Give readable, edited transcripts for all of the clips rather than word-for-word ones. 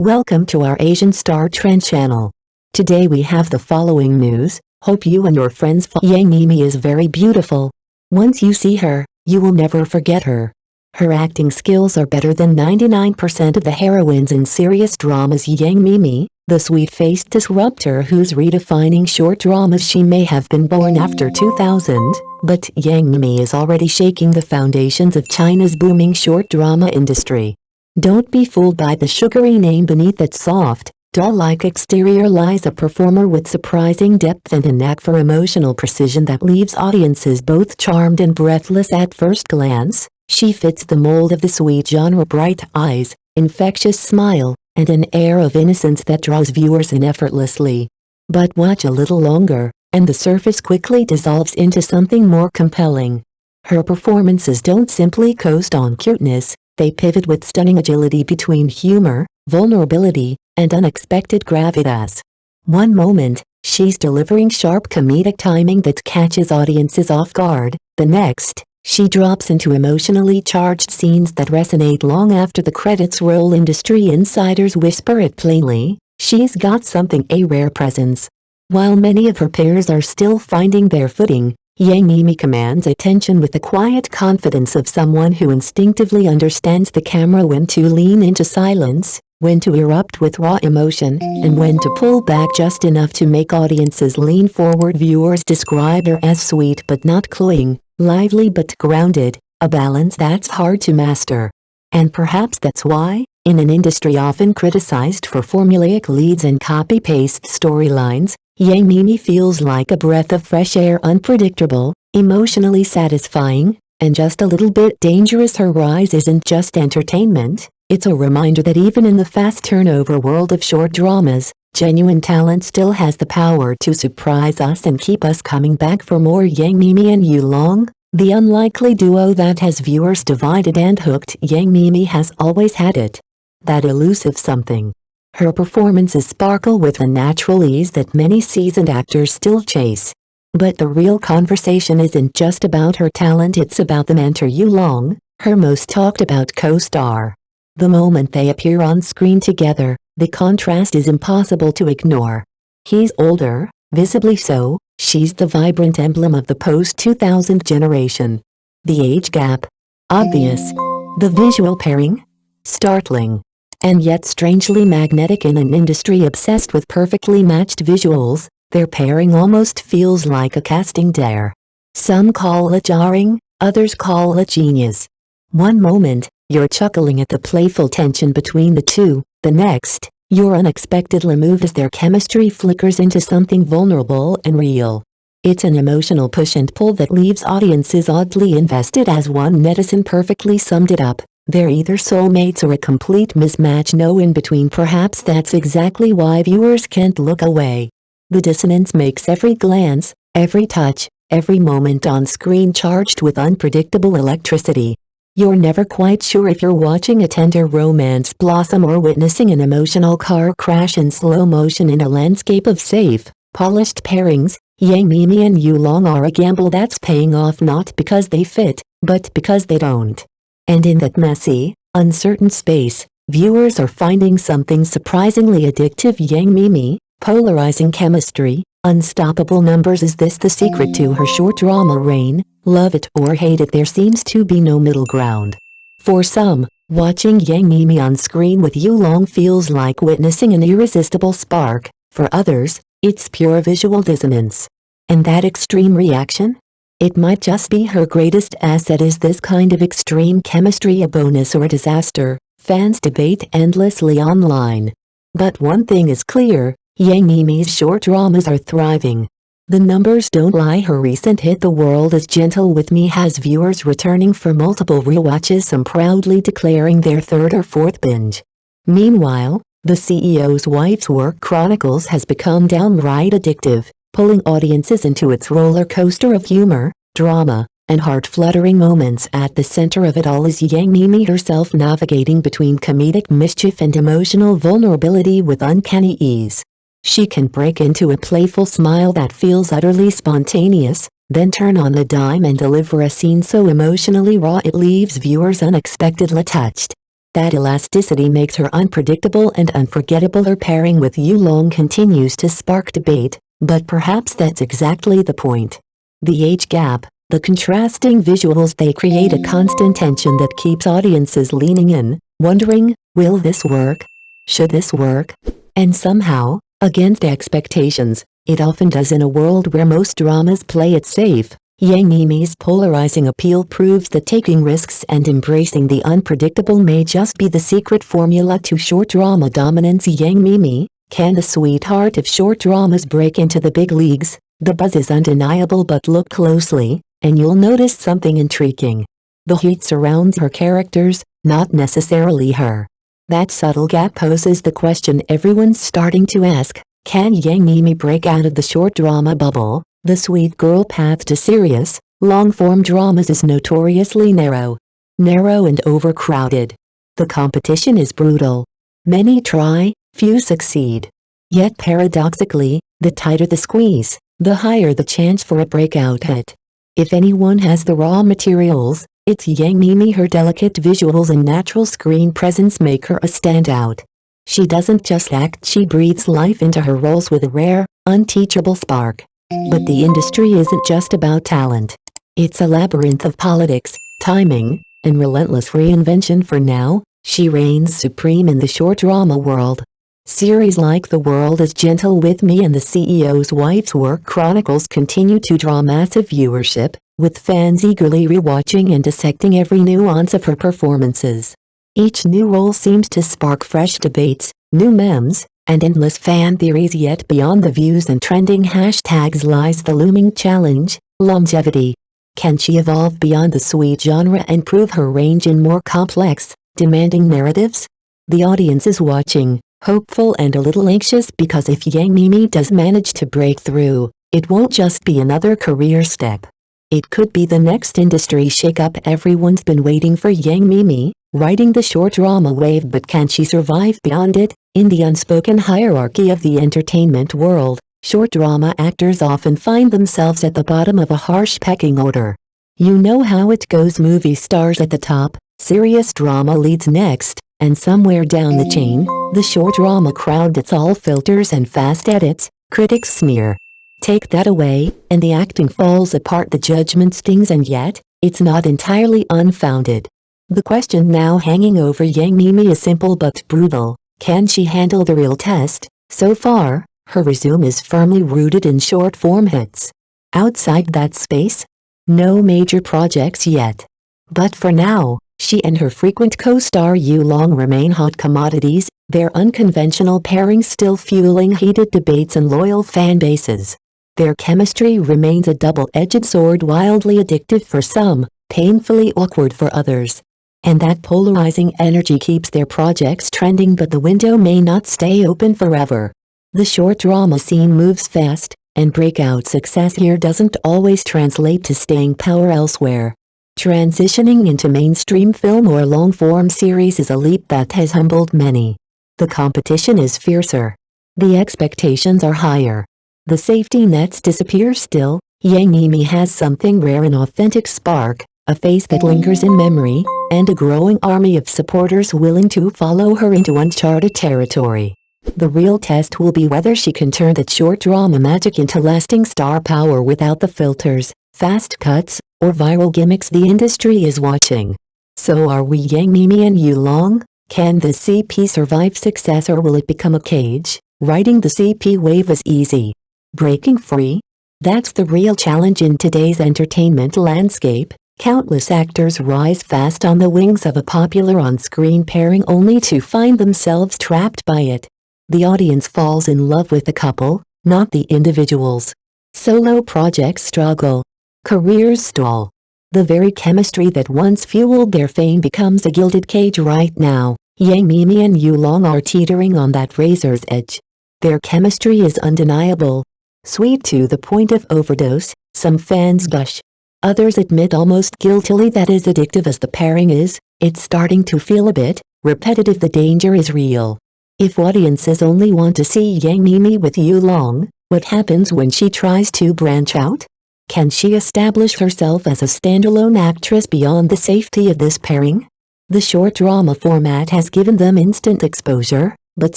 Welcome to our Asian Star Trend channel. Today we have the following news. Hope you and your friends Miemie is very beautiful. Once you see her, you will never forget her. Her acting skills are better than 99% of the heroines in serious dramas. Miemie, the sweet-faced disruptor who's redefining short dramas. She may have been born after 2000, but Miemie is already shaking the foundations of China's booming short drama industry. Don't be fooled by the sugary name beneath that soft, doll-like exterior. Lies a performer with surprising depth and a knack for emotional precision that leaves audiences both charmed and breathless at first glance. She fits the mold of the sweet genre: bright eyes, infectious smile, and an air of innocence that draws viewers in effortlessly. But watch a little longer, and the surface quickly dissolves into something more compelling. Her performances don't simply coast on cuteness. They pivot with stunning agility between humor, vulnerability, and unexpected gravitas. One moment, she's delivering sharp comedic timing that catches audiences off guard. The next, she drops into emotionally charged scenes that resonate long after the credits roll. Industry insiders whisper it plainly: she's got something, a rare presence. While many of her peers are still finding their footing, Miemie commands attention with the quiet confidence of someone who instinctively understands the camera: when to lean into silence, when to erupt with raw emotion, and when to pull back just enough to make audiences lean forward. Viewers describe her as sweet but not cloying, lively but grounded, a balance that's hard to master. And perhaps that's why, in an industry often criticized for formulaic leads and copy-paste storylines, Miemie feels like a breath of fresh air: unpredictable, emotionally satisfying, and just a little bit dangerous. Her rise isn't just entertainment, it's a reminder that even in the fast-turnover world of short dramas, genuine talent still has the power to surprise us and keep us coming back for more. Miemie and Yulong, the unlikely duo that has viewers divided and hooked. Miemie has always had it. That elusive something. Her performances sparkle with a natural ease that many seasoned actors still chase. But the real conversation isn't just about her talent, it's about the mentor Yulong, her most talked about co-star. The moment they appear on screen together, the contrast is impossible to ignore. He's older, visibly so; she's the vibrant emblem of the post-2000 generation. The age gap? Obvious. The visual pairing? Startling. And yet strangely magnetic. In an industry obsessed with perfectly matched visuals, their pairing almost feels like a casting dare. Some call it jarring, others call it genius. One moment, you're chuckling at the playful tension between the two; the next, you're unexpectedly moved as their chemistry flickers into something vulnerable and real. It's an emotional push and pull that leaves audiences oddly invested. As one netizen perfectly summed it up: they're either soulmates or a complete mismatch, no in between. Perhaps that's exactly why viewers can't look away. The dissonance makes every glance, every touch, every moment on screen charged with unpredictable electricity. You're never quite sure if you're watching a tender romance blossom or witnessing an emotional car crash in slow motion. In a landscape of safe, polished pairings, Miemie and Yulong are a gamble that's paying off, not because they fit, but because they don't. And in that messy, uncertain space, viewers are finding something surprisingly addictive. Miemie, polarizing chemistry, unstoppable numbers. Is this the secret to her short drama reign? Love it or hate it, there seems to be no middle ground. For some, watching Miemie on screen with Yulong feels like witnessing an irresistible spark. For others, it's pure visual dissonance. And that extreme reaction? It might just be her greatest asset. Is this kind of extreme chemistry a bonus or a disaster? Fans debate endlessly online. But one thing is clear: Miemie's short dramas are thriving. The numbers don't lie. Her recent hit "The World Is Gentle with Me" has viewers returning for multiple rewatches, some proudly declaring their third or fourth binge. Meanwhile, The CEO's Wife's Work Chronicles has become downright addictive, pulling audiences into its roller coaster of humor, drama, and heart-fluttering moments. At the center of it all is Miemie herself, navigating between comedic mischief and emotional vulnerability with uncanny ease. She can break into a playful smile that feels utterly spontaneous, then turn on a dime and deliver a scene so emotionally raw it leaves viewers unexpectedly touched. That elasticity makes her unpredictable and unforgettable. Her pairing with Yulong continues to spark debate, but perhaps that's exactly the point. The age gap, the contrasting visuals, they create a constant tension that keeps audiences leaning in, wondering, will this work? Should this work? And somehow, against expectations, it often does. In a world where most dramas play it safe, Miemie's polarizing appeal proves that taking risks and embracing the unpredictable may just be the secret formula to short drama dominance. Miemie, can the sweetheart of short dramas break into the big leagues? The buzz is undeniable, but look closely, and you'll notice something intriguing. The heat surrounds her characters, not necessarily her. That subtle gap poses the question everyone's starting to ask: can Miemie break out of the short drama bubble? The sweet girl path to serious, long-form dramas is notoriously narrow and overcrowded. The competition is brutal. Many try, few succeed. Yet paradoxically, the tighter the squeeze, the higher the chance for a breakout hit. If anyone has the raw materials, it's Miemie. Her delicate visuals and natural screen presence make her a standout. She doesn't just act, she breathes life into her roles with a rare, unteachable spark. But the industry isn't just about talent. It's a labyrinth of politics, timing, and relentless reinvention. For now, she reigns supreme in the short drama world. Series like The World is Gentle with Me and The CEO's Wife's Work Chronicles continue to draw massive viewership, with fans eagerly rewatching and dissecting every nuance of her performances. Each new role seems to spark fresh debates, new memes, and endless fan theories. Yet beyond the views and trending hashtags lies the looming challenge: longevity. Can she evolve beyond the sweet genre and prove her range in more complex, demanding narratives? The audience is watching, hopeful and a little anxious, because if Miemie does manage to break through, it won't just be another career step. It could be the next industry shakeup everyone's been waiting for. Miemie, riding the short drama wave, but can she survive beyond it? In the unspoken hierarchy of the entertainment world, short drama actors often find themselves at the bottom of a harsh pecking order. You know how it goes: movie stars at the top, serious drama leads next, and somewhere down the chain, the short drama crowd gets all filters and fast edits, critics smear. Take that away, and the acting falls apart, the judgment stings, and yet, it's not entirely unfounded. The question now hanging over Miemie is simple but brutal: can she handle the real test? So far, her resume is firmly rooted in short-form hits. Outside that space? No major projects yet. But for now, she and her frequent co-star Yulong remain hot commodities, their unconventional pairing still fueling heated debates and loyal fan bases. Their chemistry remains a double-edged sword, wildly addictive for some, painfully awkward for others. And that polarizing energy keeps their projects trending, but the window may not stay open forever. The short drama scene moves fast, and breakout success here doesn't always translate to staying power elsewhere. Transitioning into mainstream film or long-form series is a leap that has humbled many. The competition is fiercer. The expectations are higher. The safety nets disappear. Still, Miemie has something rare: an authentic spark, a face that lingers in memory, and a growing army of supporters willing to follow her into uncharted territory. The real test will be whether she can turn that short drama magic into lasting star power without the filters, fast cuts, or viral gimmicks the industry is watching. So are we? Miemie and Yulong? Can the CP survive success, or will it become a cage? Riding the CP wave is easy. Breaking free? That's the real challenge in today's entertainment landscape. Countless actors rise fast on the wings of a popular on-screen pairing, only to find themselves trapped by it. The audience falls in love with the couple, not the individuals. Solo projects struggle. Careers stall. The very chemistry that once fueled their fame becomes a gilded cage. Right now, Miemie and Yulong are teetering on that razor's edge. Their chemistry is undeniable. Sweet to the point of overdose, some fans gush. Others admit almost guiltily that as addictive as the pairing is, it's starting to feel a bit repetitive. The danger is real. If audiences only want to see Miemie with Yulong, what happens when she tries to branch out? Can she establish herself as a standalone actress beyond the safety of this pairing? The short drama format has given them instant exposure, but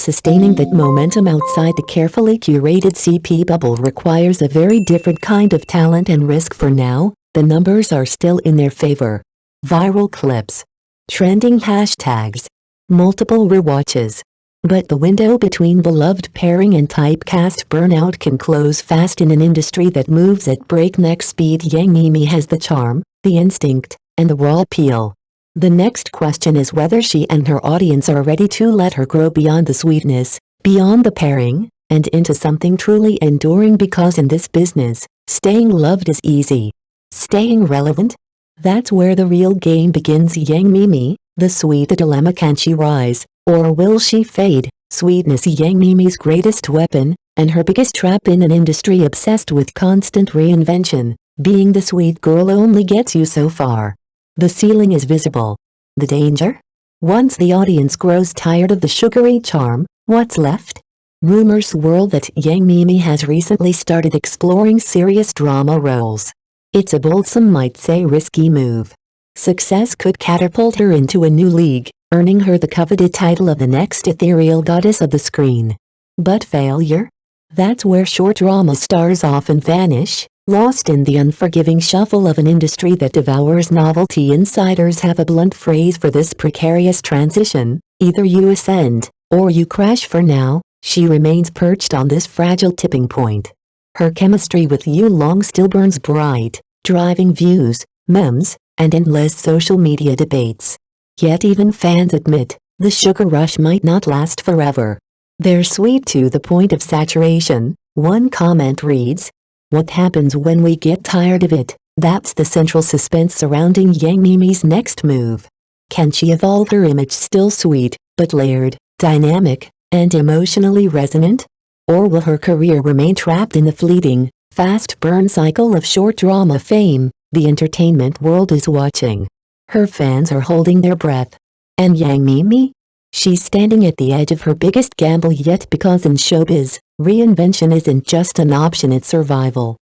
sustaining that momentum outside the carefully curated CP bubble requires a very different kind of talent and risk. For now, the numbers are still in their favor. Viral clips, trending hashtags, multiple rewatches. But the window between beloved pairing and typecast burnout can close fast in an industry that moves at breakneck speed. Yang Miemie has the charm, the instinct, and the raw appeal. The next question is whether she and her audience are ready to let her grow beyond the sweetness, beyond the pairing, and into something truly enduring, because in this business, staying loved is easy. Staying relevant? That's where the real game begins. Yang Miemie, the sweet dilemma: can she rise, or will she fade? Sweetness, Yang Miemie's greatest weapon, and her biggest trap in an industry obsessed with constant reinvention. Being the sweet girl only gets you so far. The ceiling is visible. The danger? Once the audience grows tired of the sugary charm, what's left? Rumors swirl that Yang Miemie has recently started exploring serious drama roles. It's a bold, some might say risky move. Success could catapult her into a new league, earning her the coveted title of the next ethereal goddess of the screen. But failure? That's where short drama stars often vanish, lost in the unforgiving shuffle of an industry that devours novelty. Insiders have a blunt phrase for this precarious transition: either you ascend, or you crash. For now, she remains perched on this fragile tipping point. Her chemistry with Yulong still burns bright, driving views, memes, and endless social media debates. Yet even fans admit, the sugar rush might not last forever. They're sweet to the point of saturation. One comment reads, "What happens when we get tired of it?" That's the central suspense surrounding Yang Miemie's next move. Can she evolve her image, still sweet, but layered, dynamic, and emotionally resonant? Or will her career remain trapped in the fleeting, fast burn cycle of short drama fame? The entertainment world is watching. Her fans are holding their breath. And Yang Miemie? She's standing at the edge of her biggest gamble yet, because in showbiz, reinvention isn't just an option, it's survival.